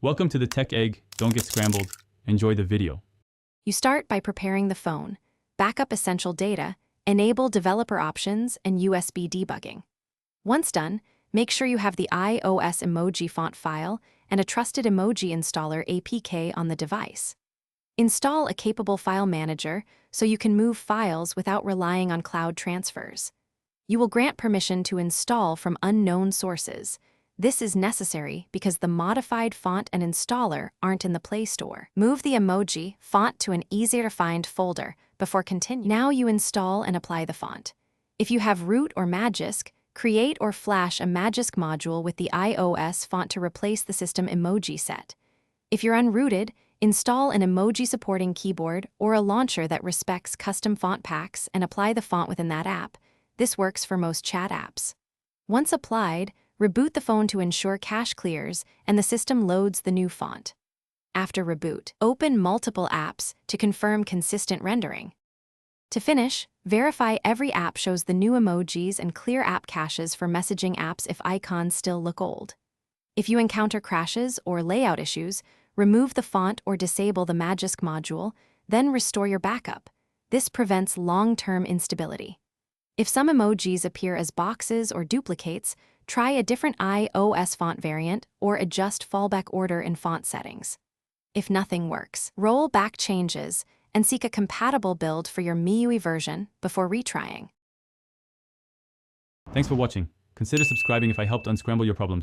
Welcome to the Tech Egg. Don't get scrambled. Enjoy the video. You start by preparing the phone, backup essential data, enable developer options, and USB debugging. Once done, make sure you have the iOS emoji font file and a trusted emoji installer APK on the device. Install a capable file manager so you can move files without relying on cloud transfers. You will grant permission to install from unknown sources. This is necessary because the modified font and installer aren't in the Play Store. Move the emoji font to an easier-to-find folder before continuing. Now you install and apply the font. If you have Root or Magisk, create or flash a Magisk module with the iOS font to replace the system emoji set. If you're unrooted, install an emoji-supporting keyboard or a launcher that respects custom font packs and apply the font within that app. This works for most chat apps. Once applied, reboot the phone to ensure cache clears and the system loads the new font. After reboot, open multiple apps to confirm consistent rendering. To finish, verify every app shows the new emojis and clear app caches for messaging apps if icons still look old. If you encounter crashes or layout issues, remove the font or disable the Magisk module, then restore your backup. This prevents long-term instability. If some emojis appear as boxes or duplicates, try a different iOS font variant or adjust fallback order in font settings. If nothing works, roll back changes and seek a compatible build for your MIUI version before retrying. Thanks for watching. Consider subscribing if I helped unscramble your problems.